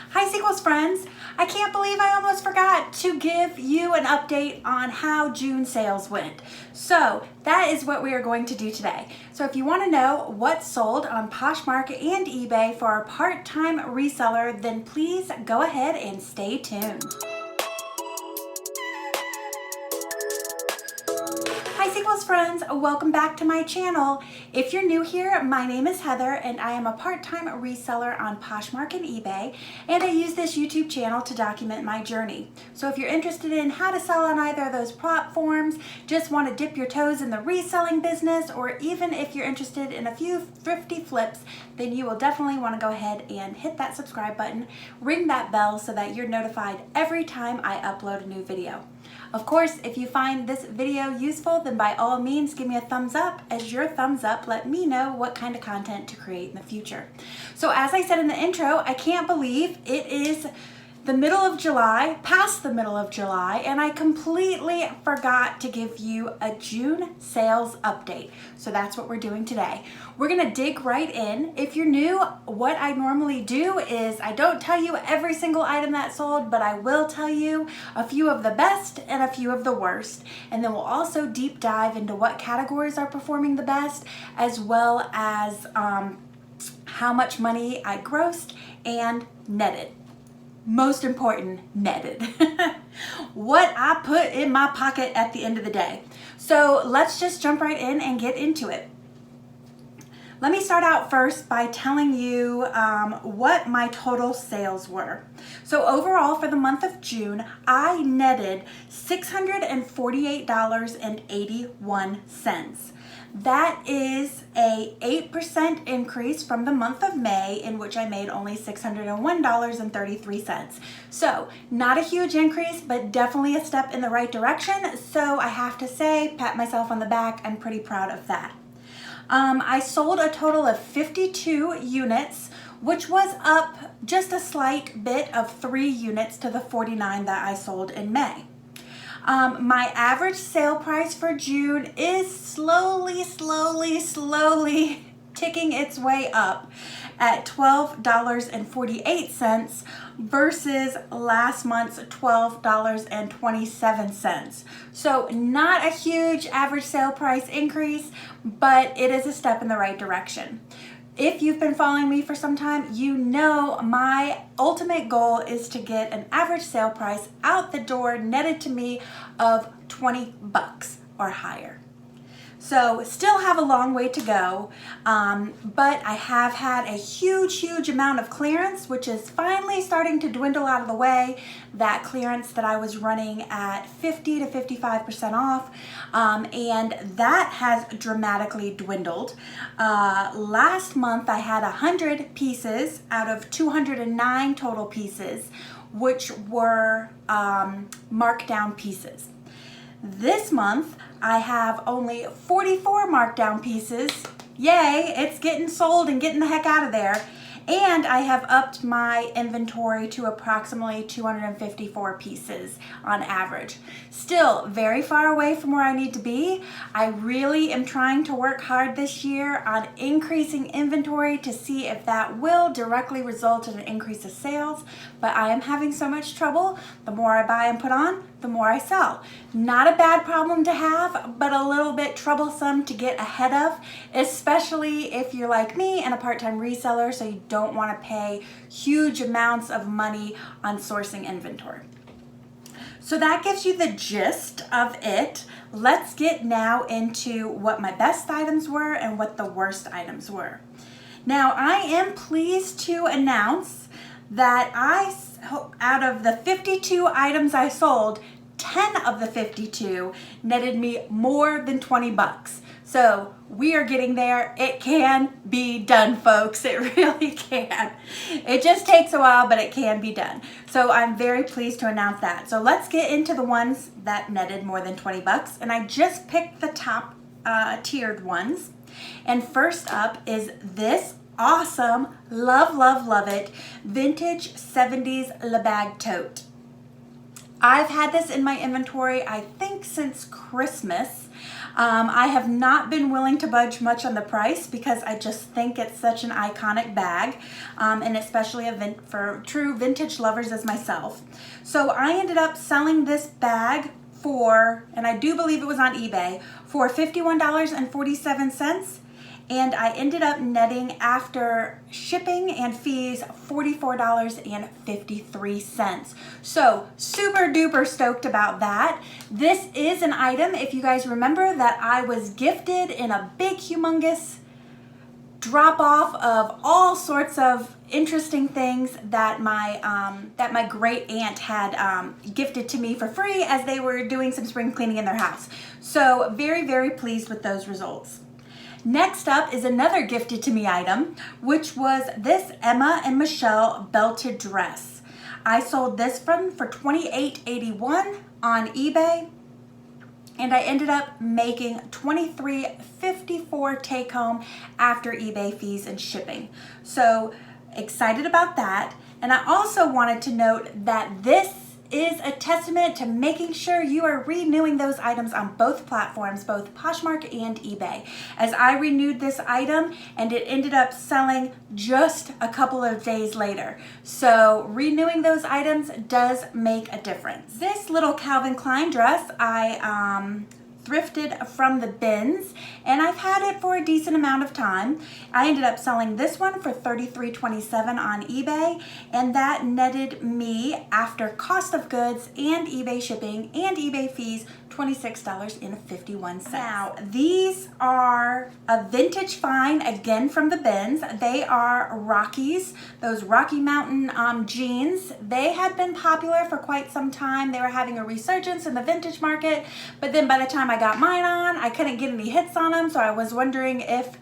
Hi Sequels friends! I can't believe I almost forgot to give you an update on how June sales went. So that is what we are going to do today. So if you want to know what sold on Poshmark and eBay for our part-time reseller, then please go ahead and stay tuned. Hi Sequels friends, welcome back to my channel. If you're new here, my name is Heather and I am a part-time reseller on Poshmark and eBay, and I use this YouTube channel to document my journey. So if you're interested in how to sell on either of those platforms, just want to dip your toes in the reselling business, or even if you're interested in a few thrifty flips, then you will definitely want to go ahead and hit that subscribe button, ring that bell so that you're notified every time I upload a new video. Of course, if you find this video useful, then by all means give me a thumbs up, as your thumbs up let me know what kind of content to create in the future. So as I said in the intro, I can't believe it is the middle of July, past the middle of July, and I completely forgot to give you a June sales update. So that's what we're doing today. We're gonna dig right in. If you're new, what I normally do is I don't tell you every single item that sold, but I will tell you a few of the best and a few of the worst. And then we'll also deep dive into what categories are performing the best, as well as how much money I grossed and netted. Most important, netted. What I put in my pocket at the end of the day. So let's just jump right in and get into it. Let me start out first by telling you what my total sales were. So overall for the month of June, I netted $648.81. That is a 8% increase from the month of May, in which I made only $601.33. So not a huge increase, but definitely a step in the right direction. So I have to say, pat myself on the back, I'm pretty proud of that. I sold a total of 52 units, which was up just a slight bit of 3 units to the 49 that I sold in May. My average sale price for June is slowly ticking its way up at $12.48 versus last month's $12.27. So not a huge average sale price increase, but it is a step in the right direction. If you've been following me for some time, you know my ultimate goal is to get an average sale price out the door netted to me of 20 bucks or higher. So still have a long way to go, but I have had a huge amount of clearance, which is finally starting to dwindle out of the way. That clearance that I was running at 50 to 55% off, and that has dramatically dwindled. Last month I had 100 pieces out of 209 total pieces, which were markdown pieces. This month, I have only 44 markdown pieces. Yay, it's getting sold and getting the heck out of there. And I have upped my inventory to approximately 254 pieces on average. Still very far away from where I need to be. I really am trying to work hard this year on increasing inventory to see if that will directly result in an increase of sales, but I am having so much trouble. The more I buy and put on, the more I sell. Not a bad problem to have, but a little bit troublesome to get ahead of, especially if you're like me and a part-time reseller, so you don't want to pay huge amounts of money on sourcing inventory. So that gives you the gist of it. Let's get now into what my best items were and what the worst items were. Now I am pleased to announce that out of the 52 items I sold, 10 of the 52 netted me more than 20 bucks. So we are getting there. It can be done, folks. It really can. It just takes a while, but it can be done. So I'm very pleased to announce that. So let's get into the ones that netted more than 20 bucks. And I just picked the top tiered ones. And first up is this awesome, love it, vintage 70s Le Bag tote. I've had this in my inventory, I think, since Christmas. I have not been willing to budge much on the price because I just think it's such an iconic bag, and especially for true vintage lovers as myself. So I ended up selling this bag for, and I do believe it was on eBay, for $51.47. And I ended up netting, after shipping and fees, $44.53. So super duper stoked about that. This is an item, if you guys remember, that I was gifted in a big humongous drop off of all sorts of interesting things that my great aunt had gifted to me for free as they were doing some spring cleaning in their house. So very, very pleased with those results. Next up is another gifted to me item, which was this Emma and Michelle belted dress. I sold this for $28.81 on eBay, and I ended up making $23.54 take home after eBay fees and shipping. So excited about that. And I also wanted to note that this is a testament to making sure you are renewing those items on both platforms, both Poshmark and eBay. As I renewed this item, and it ended up selling just a couple of days later. So renewing those items does make a difference. This little Calvin Klein dress I thrifted from the bins, and I've had it for a decent amount of time. I ended up selling this one for $33.27 on eBay, and that netted me, after cost of goods and eBay shipping and eBay fees, $26.51. Now, these are a vintage find, again from the bins. They are Rockies, those Rocky Mountain jeans. They had been popular for quite some time. They were having a resurgence in the vintage market, but then by the time I got mine on, I couldn't get any hits on them, so I was wondering if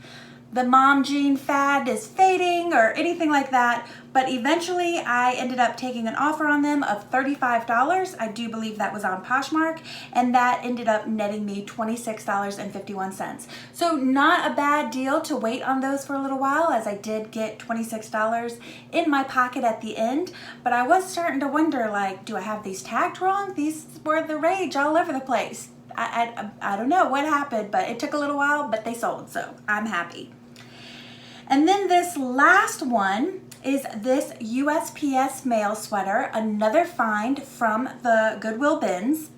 the mom jean fad is fading or anything like that. But eventually I ended up taking an offer on them of $35. I do believe that was on Poshmark, and that ended up netting me $26.51. So not a bad deal to wait on those for a little while, as I did get $26 in my pocket at the end. But I was starting to wonder, like, do I have these tagged wrong? These were the rage all over the place. I don't know what happened, but it took a little while, but they sold, so I'm happy. And then this last one is this USPS mail sweater, another find from the Goodwill bins.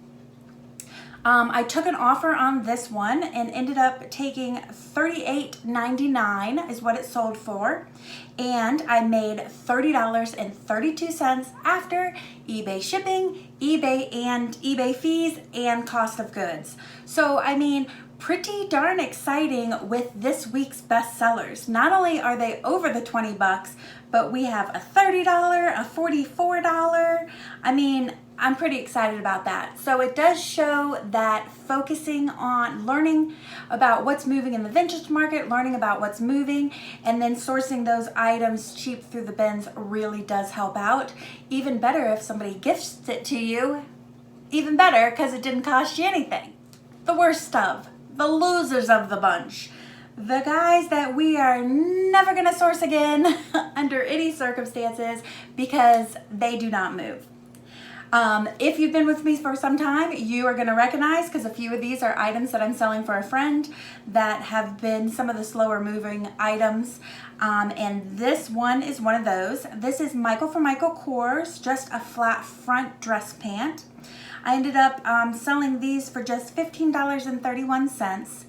I took an offer on this one and ended up taking $38.99 is what it sold for, and I made $30.32 after eBay shipping, eBay fees, and cost of goods. So I mean, pretty darn exciting with this week's bestsellers. Not only are they over the 20 bucks, but we have a $30, a $44. I mean, I'm pretty excited about that. So it does show that focusing on learning about what's moving in the vintage market, learning about what's moving, and then sourcing those items cheap through the bins really does help out. Even better if somebody gifts it to you. Even better, because it didn't cost you anything. The worst of, the losers of the bunch, the guys that we are never gonna source again under any circumstances because they do not move. If you've been with me for some time, you are going to recognize, because a few of these are items that I'm selling for a friend that have been some of the slower moving items. And this one is one of those. This is Michael from Michael Kors, just a flat front dress pant. I ended up selling these for just $15.31.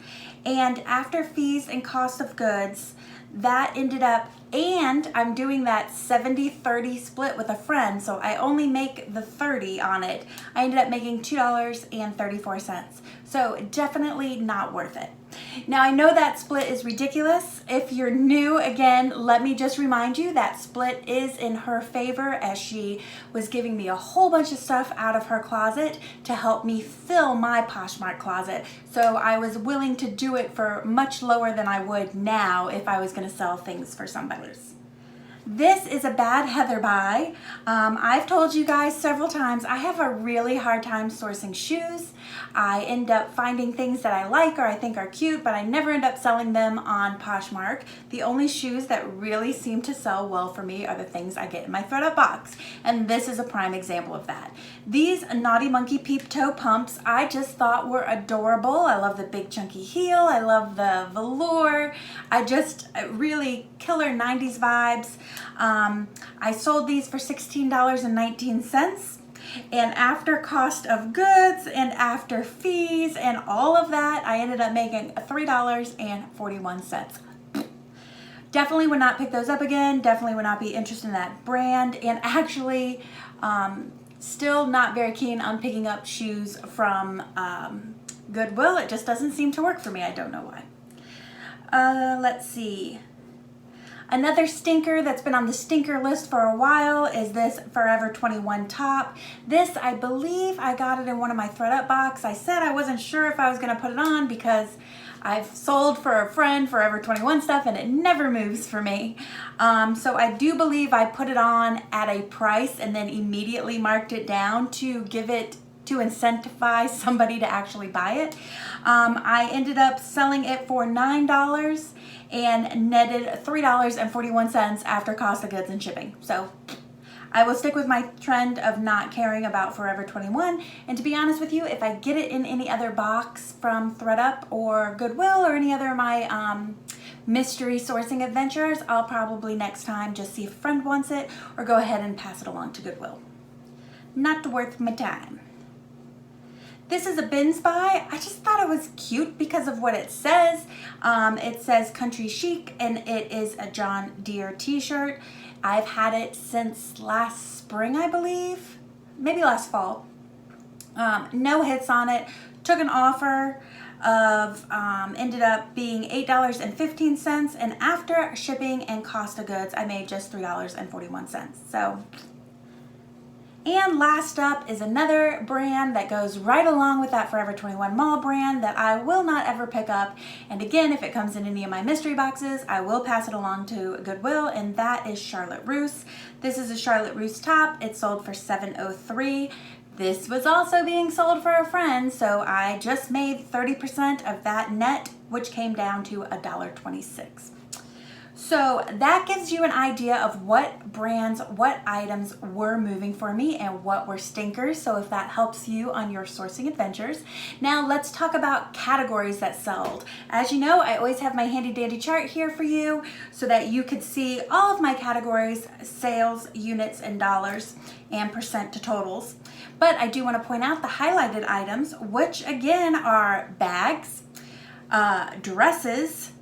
And after fees and cost of goods, that ended up, and I'm doing that 70-30 split with a friend, so I only make the 30 on it. I ended up making $2.34. So definitely not worth it. Now I know that split is ridiculous. If you're new, again, let me just remind you that split is in her favor, as she was giving me a whole bunch of stuff out of her closet to help me fill my Poshmark closet. So I was willing to do it for much lower than I would now if I was going to sell things for somebody. This is a bad Heather buy. I've told you guys several times I have a really hard time sourcing shoes. I end up finding things that I like or I think are cute, but I never end up selling them on Poshmark. The only shoes that really seem to sell well for me are the things I get in my ThredUp box, and this is a prime example of that. These Naughty Monkey peep toe pumps I just thought were adorable. I love the big chunky heel. I love the velour. Really killer 90s vibes. I sold these for $16.19. And after cost of goods and after fees and all of that, I ended up making $3.41. Definitely would not pick those up again. Definitely would not be interested in that brand. And actually, still not very keen on picking up shoes from Goodwill. It just doesn't seem to work for me. I don't know why. Let's see. Another stinker that's been on the stinker list for a while is this Forever 21 top. This, I believe I got it in one of my ThredUp box. I said I wasn't sure if I was gonna put it on because I've sold for a friend Forever 21 stuff and it never moves for me. So I do believe I put it on at a price and then immediately marked it down to incentivize somebody to actually buy it. I ended up selling it for $9 and netted $3.41 after cost of goods and shipping. So I will stick with my trend of not caring about Forever 21. And to be honest with you, if I get it in any other box from ThredUp or Goodwill or any other of my mystery sourcing adventures, I'll probably next time just see if a friend wants it or go ahead and pass it along to Goodwill. Not worth my time. This is a bins buy. I just thought it was cute because of what it says. It says Country Chic and it is a John Deere t-shirt. I've had it since last spring, I believe. Maybe last fall. No hits on it. Took an offer of, ended up being $8.15, and after shipping and cost of goods, I made just $3.41. So. And last up is another brand that goes right along with that Forever 21 mall brand that I will not ever pick up. And again, if it comes in any of my mystery boxes, I will pass it along to Goodwill, and that is Charlotte Russe. This is a Charlotte Russe top. It sold for $7.03. This was also being sold for a friend, so I just made 30% of that net, which came down to $1.26. So that gives you an idea of what brands, what items were moving for me and what were stinkers. So if that helps you on your sourcing adventures. Now let's talk about categories that sold. As you know, I always have my handy dandy chart here for you so that you could see all of my categories, sales, units, and dollars, and percent to totals. But I do want to point out the highlighted items, which again are bags, dresses,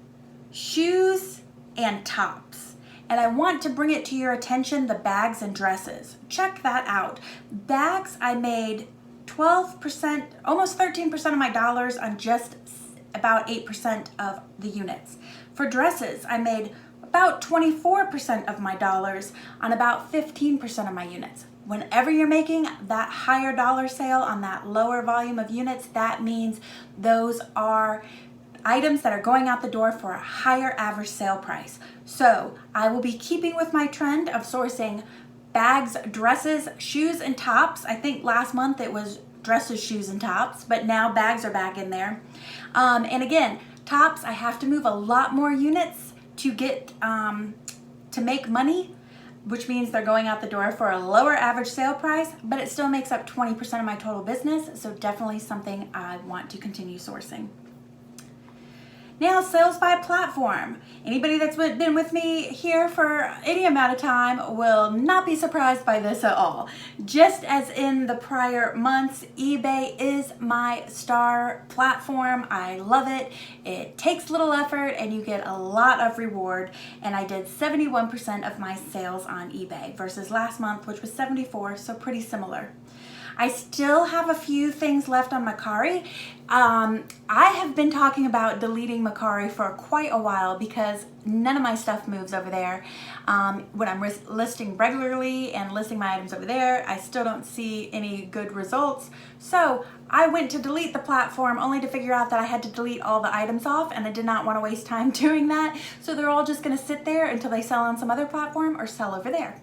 shoes, and tops. And I want to bring it to your attention, the bags and dresses. Check that out. Bags, I made 12%, almost 13% of my dollars on just about 8% of the units. For dresses, I made about 24% of my dollars on about 15% of my units. Whenever you're making that higher dollar sale on that lower volume of units, that means those are items that are going out the door for a higher average sale price. So I will be keeping with my trend of sourcing bags, dresses, shoes, and tops. I think last month it was dresses, shoes, and tops, but now bags are back in there. And again, tops, I have to move a lot more units to get to make money, which means they're going out the door for a lower average sale price, but it still makes up 20% of my total business. So definitely something I want to continue sourcing. Now, sales by platform. Anybody that's been with me here for any amount of time will not be surprised by this at all. Just as in the prior months, eBay is my star platform. I love it. It takes little effort and you get a lot of reward. And I did 71% of my sales on eBay versus last month, which was 74%, so pretty similar. I still have a few things left on Mercari. I have been talking about deleting Mercari for quite a while because none of my stuff moves over there. When I'm listing regularly and listing my items over there, I still don't see any good results. So I went to delete the platform only to figure out that I had to delete all the items off, and I did not want to waste time doing that. So they're all just going to sit there until they sell on some other platform or sell over there.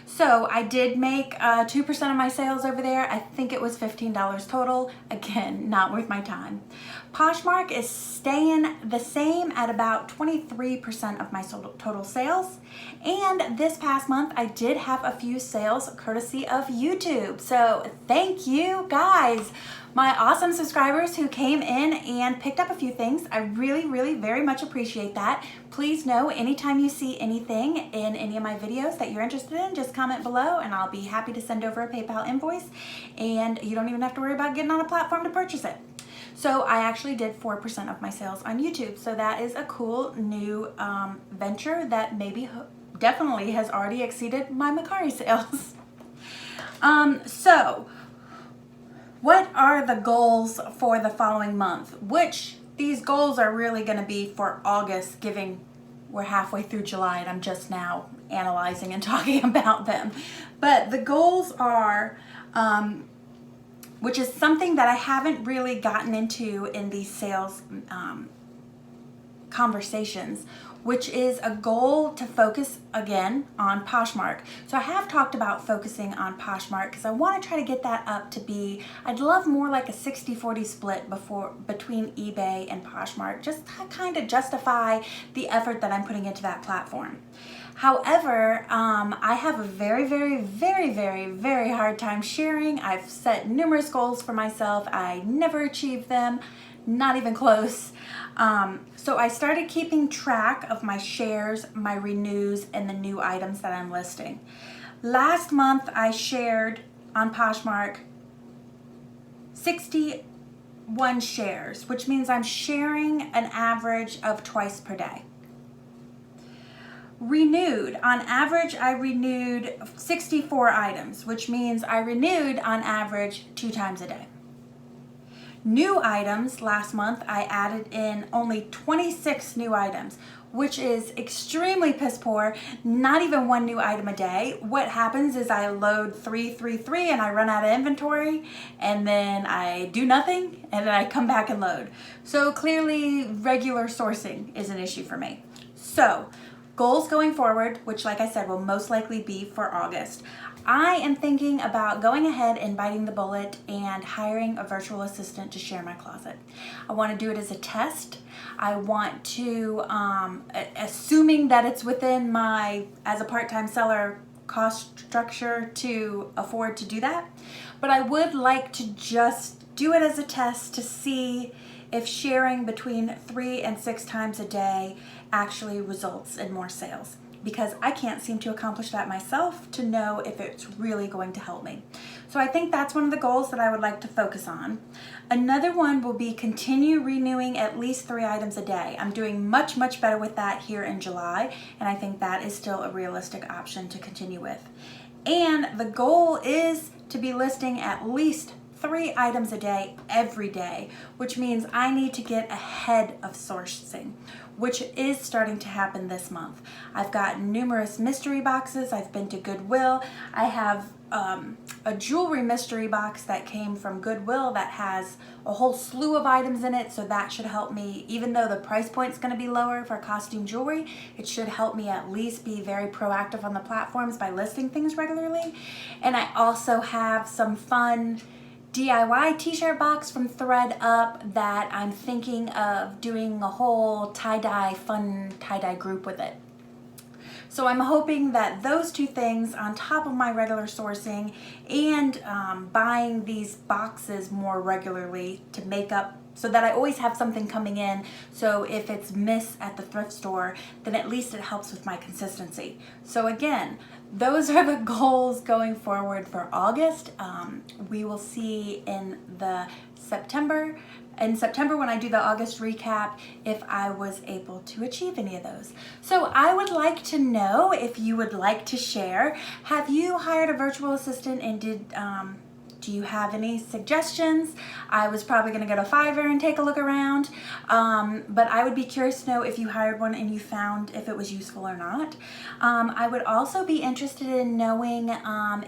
So I did make 2% of my sales over there. I think it was $15 total. Again, not worth my time. Poshmark is staying the same at about 23% of my total sales. And this past month, I did have a few sales courtesy of YouTube. So thank you guys, my awesome subscribers who came in and picked up a few things. I really, really very much appreciate that. Please know anytime you see anything in any of my videos that you're interested in, just comment below and I'll be happy to send over a PayPal invoice, and you don't even have to worry about getting on a platform to purchase it. So I actually did 4% of my sales on YouTube. So that is a cool new venture that maybe definitely has already exceeded my Mercari sales. So what are the goals for the following month? Which these goals are really going to be for August, given we're halfway through July and I'm just now analyzing and talking about them. But the goals are, which is something that I haven't really gotten into in these sales conversations, which is a goal to focus again on Poshmark. So I have talked about focusing on Poshmark because I want to try to get that up to be, I'd love more like a 60-40 split between eBay and Poshmark, just to kind of justify the effort that I'm putting into that platform. However, I have a very, very, very, very, very hard time sharing. I've set numerous goals for myself. I never achieve them, not even close. So I started keeping track of my shares, my renews, and the new items that I'm listing. Last month, I shared on Poshmark 61 shares, which means I'm sharing an average of twice per day. Renewed, on average, I renewed 64 items, which means I renewed on average 2 times a day. New items, last month, I added in only 26 new items, which is extremely piss poor, not even 1 new item a day. What happens is I load 3 and I run out of inventory, and then I do nothing, and then I come back and load. So clearly regular sourcing is an issue for me. So goals going forward, which like I said will most likely be for August. I am thinking about going ahead and biting the bullet and hiring a virtual assistant to share my closet. I want to do it as a test. I want to, assuming that it's within my, as a part-time seller, cost structure to afford to do that. But I would like to just do it as a test to see if sharing between 3 and 6 times a day actually results in more sales, because I can't seem to accomplish that myself to know if it's really going to help me. So I think that's one of the goals that I would like to focus on. Another one will be continue renewing at least 3 items a day. I'm doing much, much better with that here in July, and I think that is still a realistic option to continue with. And the goal is to be listing at least 3 items a day every day, which means I need to get ahead of sourcing, which is starting to happen this month. I've got numerous mystery boxes. I've been to Goodwill. I have a jewelry mystery box that came from Goodwill that has a whole slew of items in it, so that should help me. Even though the price point's going to be lower for costume jewelry, it should help me at least be very proactive on the platforms by listing things regularly. And I also have some fun DIY t-shirt box from ThreadUp that I'm thinking of doing a whole tie-dye, fun tie-dye group with it. So I'm hoping that those 2 things on top of my regular sourcing and buying these boxes more regularly to make up so that I always have something coming in. So if it's miss at the thrift store, then at least it helps with my consistency. So again, those are the goals going forward for August. We will see in September when I do the August recap if I was able to achieve any of those. So I would like to know if you would like to share. Have you hired a virtual assistant and Do you have any suggestions? I was probably going to go to Fiverr and take a look around, but I would be curious to know if you hired one and you found if it was useful or not. I would also be interested in knowing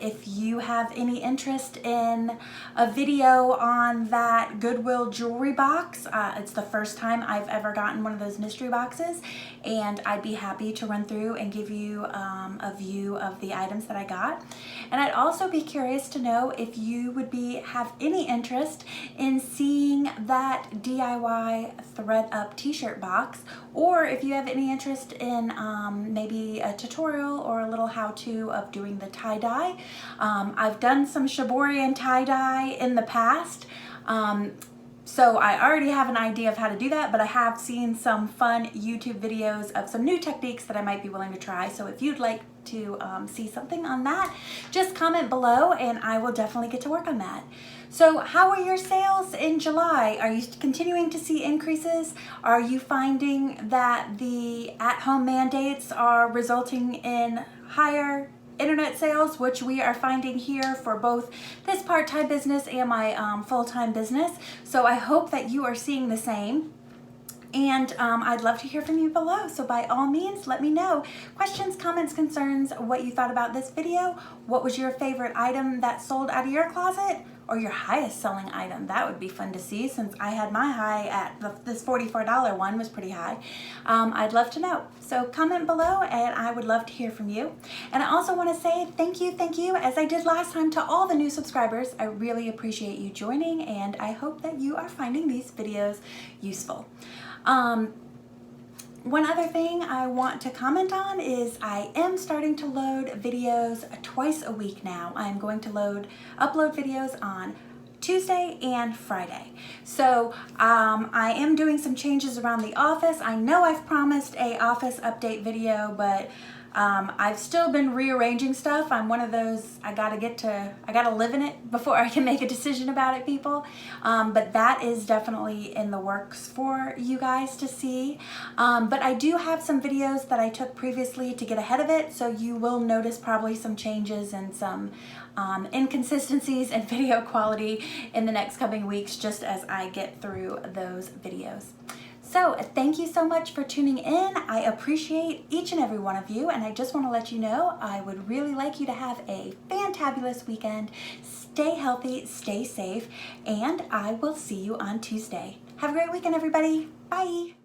if you have any interest in a video on that Goodwill jewelry box. It's the first time I've ever gotten one of those mystery boxes, and I'd be happy to run through and give you a view of the items that I got. And I'd also be curious to know if you would have any interest in seeing that DIY thread up t-shirt box, or if you have any interest in maybe a tutorial or a little how-to of doing the tie-dye. I've done some shibori and tie-dye in the past, so I already have an idea of how to do that, but I have seen some fun YouTube videos of some new techniques that I might be willing to try. So if you'd like to see something on that, just comment below and I will definitely get to work on that. So how are your sales in July? Are you continuing to see increases? Are you finding that the at-home mandates are resulting in higher internet sales, which we are finding here for both this part-time business and my full-time business? So I hope that you are seeing the same. And I'd love to hear from you below, so by all means, let me know. Questions, comments, concerns, what you thought about this video. What was your favorite item that sold out of your closet, or your highest selling item? That would be fun to see, since I had my high at this $44 one was pretty high. I'd love to know. So comment below and I would love to hear from you. And I also want to say thank you, as I did last time, to all the new subscribers. I really appreciate you joining, and I hope that you are finding these videos useful. One other thing I want to comment on is I am starting to load videos twice a week now. I'm going to upload videos on Tuesday and Friday. So I am doing some changes around the office. I know I've promised a office update video, but I've still been rearranging stuff. I'm one of those, I gotta live in it before I can make a decision about it, people. But that is definitely in the works for you guys to see. But I do have some videos that I took previously to get ahead of it, so you will notice probably some changes and some inconsistencies in video quality in the next coming weeks, just as I get through those videos. So thank you so much for tuning in. I appreciate each and every one of you, and I just want to let you know I would really like you to have a fantabulous weekend. Stay healthy, stay safe, and I will see you on Tuesday. Have a great weekend, everybody. Bye.